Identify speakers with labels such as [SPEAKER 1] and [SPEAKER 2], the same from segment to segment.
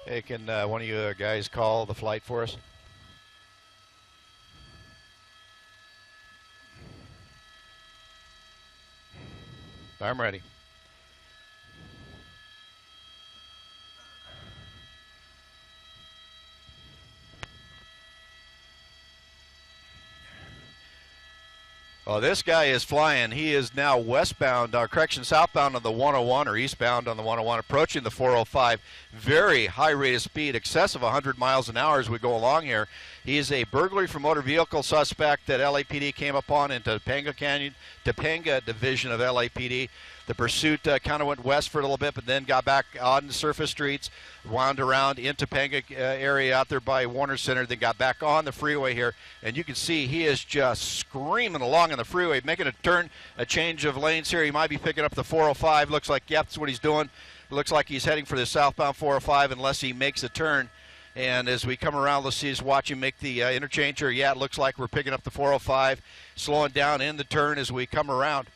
[SPEAKER 1] Hey, can one of you guys call the flight for us? I'm ready. Well, this guy is flying. He is now westbound, southbound on the 101 or eastbound on the 101, approaching the 405. Very high rate of speed, excess of 100 miles an hour as we go along here. He is a burglary for motor vehicle suspect that LAPD came upon in Topanga Canyon, Topanga division of LAPD. The pursuit kind of went west for a little bit, but then got back on the surface streets, wound around in Topanga area out there by Warner Center, then got back on the freeway here. And you can see he is just screaming along on the freeway, making a turn, a change of lanes here. He might be picking up the 405. Looks like, yep, that's what he's doing. Looks like he's heading for the southbound 405 unless he makes a turn. And as we come around, let's see us watch him make the interchange here. Yeah, it looks like we're picking up the 405, slowing down in the turn as we come around.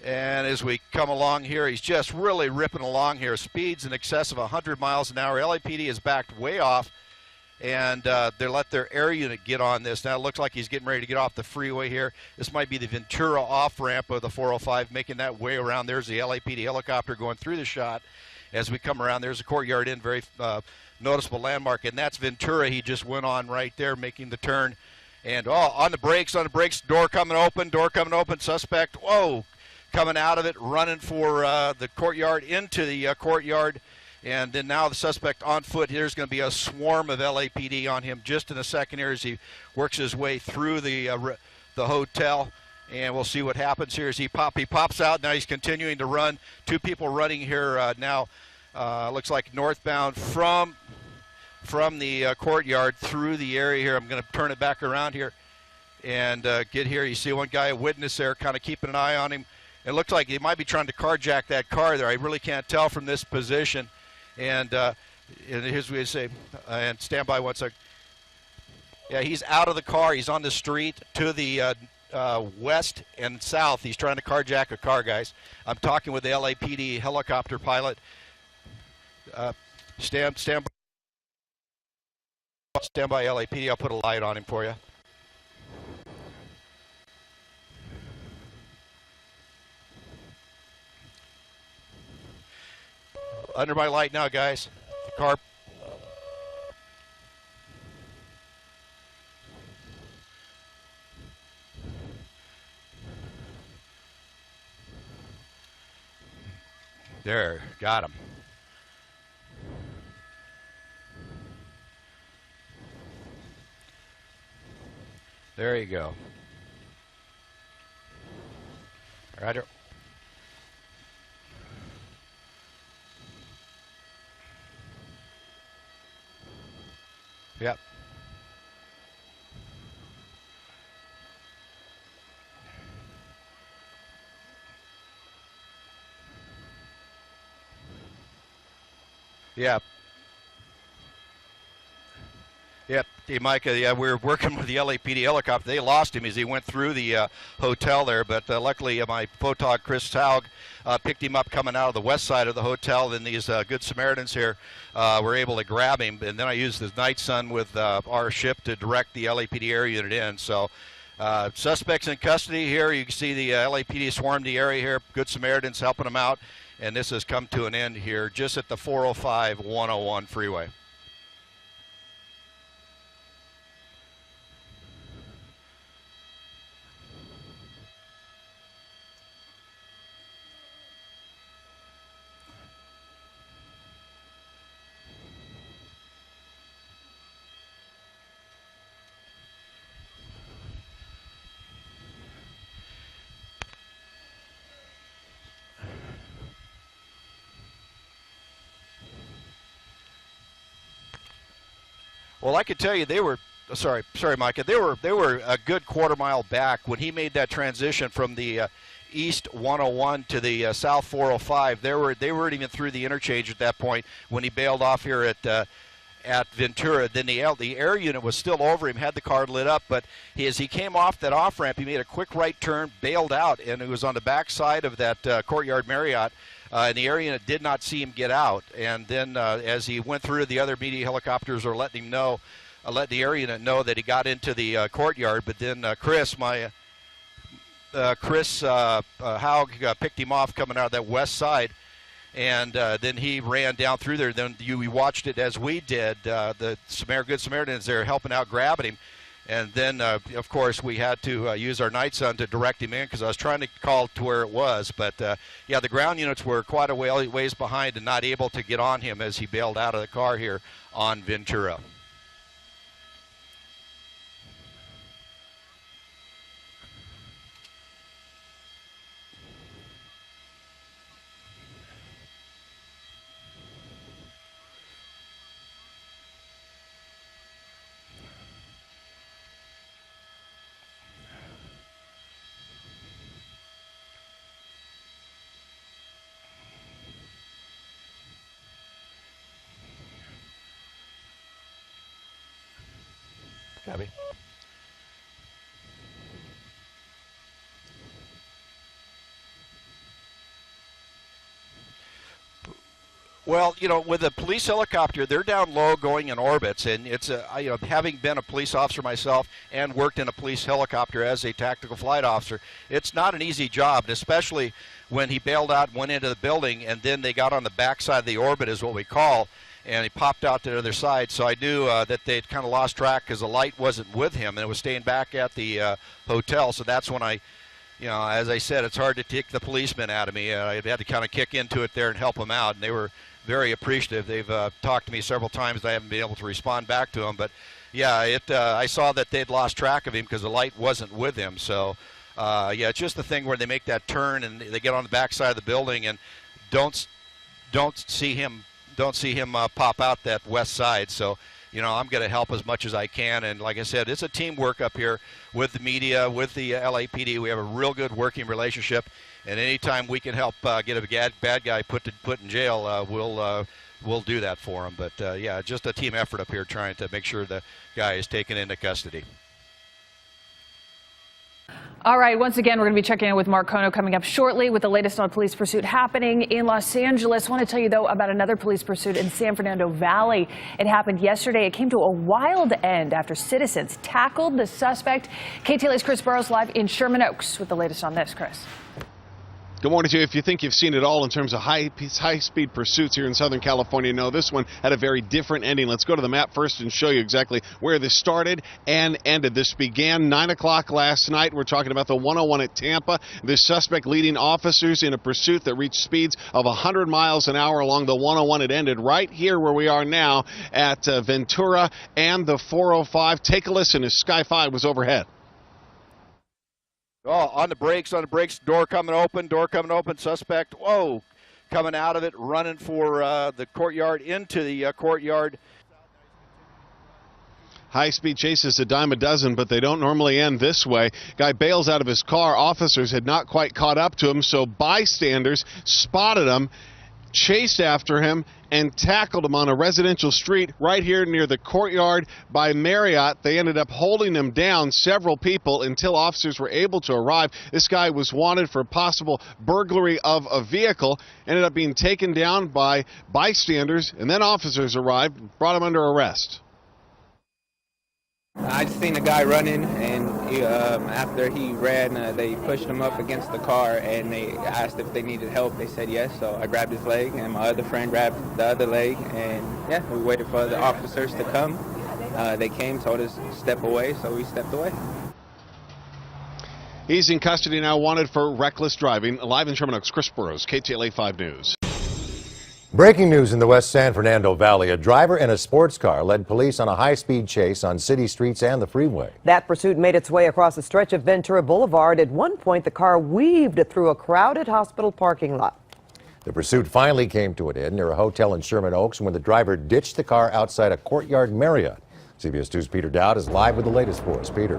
[SPEAKER 1] And as we come along here, he's just really ripping along here. Speeds in excess of 100 miles an hour. LAPD is backed way off, and they let their air unit get on this. Now it looks like he's getting ready to get off the freeway here. This might be the Ventura off-ramp of the 405, making that way around. There's the LAPD helicopter going through the shot. As we come around, there's a Courtyard Inn, very noticeable landmark, and that's Ventura. He just went on right there, making the turn. And on the brakes, door coming open, suspect, whoa, coming out of it, running for the Courtyard, into the Courtyard. And then now the suspect on foot. There's going to be a swarm of LAPD on him just in a second here as he works his way through the hotel. And we'll see what happens here as he pops out. Now he's continuing to run. Two people running here now. Looks like northbound from the Courtyard through the area here. I'm going to turn it back around here and get here. You see one guy, a witness there, kind of keeping an eye on him. It looks like he might be trying to carjack that car there. I really can't tell from this position. And here's what we say. And stand by 1 sec. Yeah, he's out of the car. He's on the street to the west and south. He's trying to carjack a car, guys. I'm talking with the LAPD helicopter pilot. Stand by LAPD. I'll put a light on him for you. Under my light now, guys. The car. There, got him. There you go. Roger. Yep. Yeah. Yep. Hey, Micah, yeah, we're working with the LAPD helicopter. They lost him as he went through the hotel there, but luckily my photog, Chris Taug, picked him up coming out of the west side of the hotel. And these Good Samaritans here were able to grab him. And then I used the night sun with our ship to direct the LAPD air unit in. So suspects in custody here. You can see the LAPD swarmed the area here. Good Samaritans helping them out. And this has come to an end here just at the 405-101 freeway. Well, I could tell you they were sorry, Micah. They were a good quarter mile back when he made that transition from the east 101 to the south 405. They weren't even through the interchange at that point when he bailed off here at Ventura. Then the air unit was still over him, had the car lit up, but as he came off that off ramp, he made a quick right turn, bailed out, and it was on the back side of that Courtyard Marriott. in the area and did not see him get out. And then as he went through, the other media helicopters are letting him know, let the area unit know that he got into the courtyard. But then Chris Haug picked him off coming out of that west side. And then he ran down through there. Then we watched it as we did. The Good Samaritans there helping out, grabbing him. And then, of course, we had to use our Night Sun to direct him in because I was trying to call to where it was. But, yeah, the ground units were quite a ways behind and not able to get on him as he bailed out of the car here on Ventura. Gabby. Well, you know, with a police helicopter, they're down low going in orbits, and it's having been a police officer myself and worked in a police helicopter as a tactical flight officer, it's not an easy job, and especially when he bailed out and went into the building, and then they got on the backside of the orbit, is what we call, and he popped out to the other side. So I knew that they'd kind of lost track because the light wasn't with him, and it was staying back at the hotel. So that's when I, you know, as I said, it's hard to take the policemen out of me. I had to kind of kick into it there and help them out, and they were very appreciative. They've talked to me several times. I haven't been able to respond back to them, but yeah, I saw that they'd lost track of him because the light wasn't with him. So yeah, it's just the thing where they make that turn and they get on the backside of the building and don't see him pop out that west side. So, you know, I'm going to help as much as I can. And like I said, it's a teamwork up here with the media, with the LAPD. We have a real good working relationship. And anytime we can help get a bad guy put in jail, we'll do that for him. But yeah, just a team effort up here trying to make sure the guy is taken into custody.
[SPEAKER 2] All right, once again, we're going to be checking in with Mark Kono coming up shortly with the latest on police pursuit happening in Los Angeles. I want to tell you, though, about another police pursuit in San Fernando Valley. It happened yesterday. It came to a wild end after citizens tackled the suspect. KTLA's Chris Burrows live in Sherman Oaks with the latest on this, Chris.
[SPEAKER 3] Good morning to you. If you think you've seen it all in terms of high-speed pursuits here in Southern California, no, this one had a very different ending. Let's go to the map first and show you exactly where this started and ended. This began 9 o'clock last night. We're talking about the 101 at Tampa. This suspect leading officers in a pursuit that reached speeds of 100 miles an hour along the 101. It ended right here where we are now at Ventura and the 405. Take a listen as Sky 5 was overhead.
[SPEAKER 1] Oh, on the brakes, door coming open, suspect, whoa, coming out of it, running for the courtyard, into the courtyard.
[SPEAKER 3] High-speed chases a dime a dozen, but they don't normally end this way. Guy bails out of his car. Officers had not quite caught up to him, so bystanders spotted him, chased after him, and tackled him on a residential street right here near the courtyard by Marriott. They ended up holding him down, several people, until officers were able to arrive. This guy was wanted for possible burglary of a vehicle, ended up being taken down by bystanders, and then officers arrived and brought him under arrest.
[SPEAKER 4] I just seen a guy running, and after he ran, they pushed him up against the car, and they asked if they needed help. They said yes, so I grabbed his leg, and my other friend grabbed the other leg, and yeah, we waited for the officers to come. They came, told us to step away, so we stepped away.
[SPEAKER 3] He's in custody now, wanted for reckless driving. Live in Sherman Oaks, Chris Burrows, KTLA 5 News.
[SPEAKER 5] Breaking news in the West San Fernando Valley. A driver in a sports car led police on a high-speed chase on city streets and the freeway.
[SPEAKER 6] That pursuit made its way across a stretch of Ventura Boulevard. At one point, the car weaved through a crowded hospital parking lot.
[SPEAKER 5] The pursuit finally came to an end near a hotel in Sherman Oaks when the driver ditched the car outside a Courtyard Marriott. CBS 2's Peter Dowd is live with the latest for us. Peter.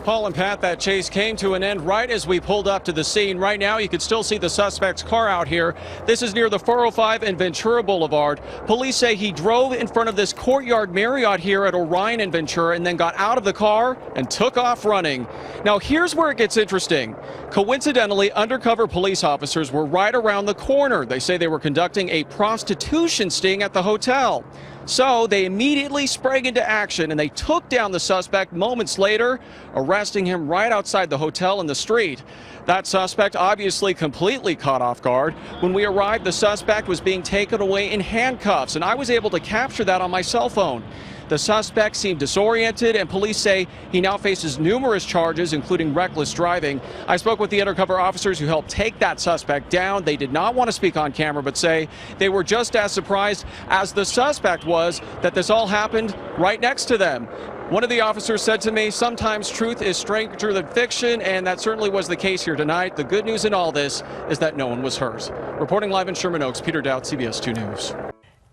[SPEAKER 7] Paul and Pat, that chase came to an end right as we pulled up to the scene. Right now, you can still see the suspect's car out here. This is near the 405 and Ventura Boulevard. Police say he drove in front of this Courtyard Marriott here at Orion and Ventura and then got out of the car and took off running. Now, here's where it gets interesting. Coincidentally, undercover police officers were right around the corner. They say they were conducting a prostitution sting at the hotel. So they immediately sprang into action and they took down the suspect moments later, arresting him right outside the hotel in the street. That suspect obviously completely caught off guard. When we arrived, the suspect was being taken away in handcuffs, and I was able to capture that on my cell phone. The suspect seemed disoriented, and police say he now faces numerous charges, including reckless driving. I spoke with the undercover officers who helped take that suspect down. They did not want to speak on camera, but say they were just as surprised as the suspect was that this all happened right next to them. One of the officers said to me, sometimes truth is stranger than fiction, and that certainly was the case here tonight. The good news in all this is that no one was hurt. Reporting live in Sherman Oaks, Peter Dowd, CBS 2 News.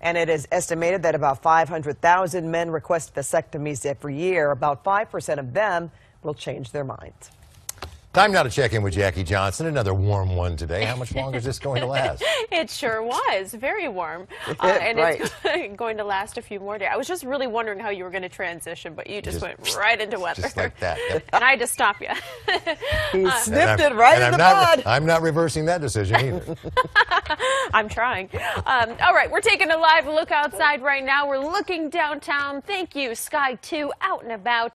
[SPEAKER 6] And it is estimated that about 500,000 men request vasectomies every year. About 5% of them will change their minds.
[SPEAKER 5] Time now to check in with Jackie Johnson. Another warm one today. How much longer is this going to last?
[SPEAKER 8] It sure was. Very warm. And
[SPEAKER 6] Right.
[SPEAKER 8] it's going to last a few more days. I was just really wondering how you were going to transition, but you just went right into weather.
[SPEAKER 5] Just like that. Yep.
[SPEAKER 8] And I had to stop you.
[SPEAKER 6] He snipped it right in the bud.
[SPEAKER 5] I'm not reversing that decision either.
[SPEAKER 8] I'm trying. All right, we're taking a live look outside right now. We're looking downtown. Thank you, Sky 2, out and about.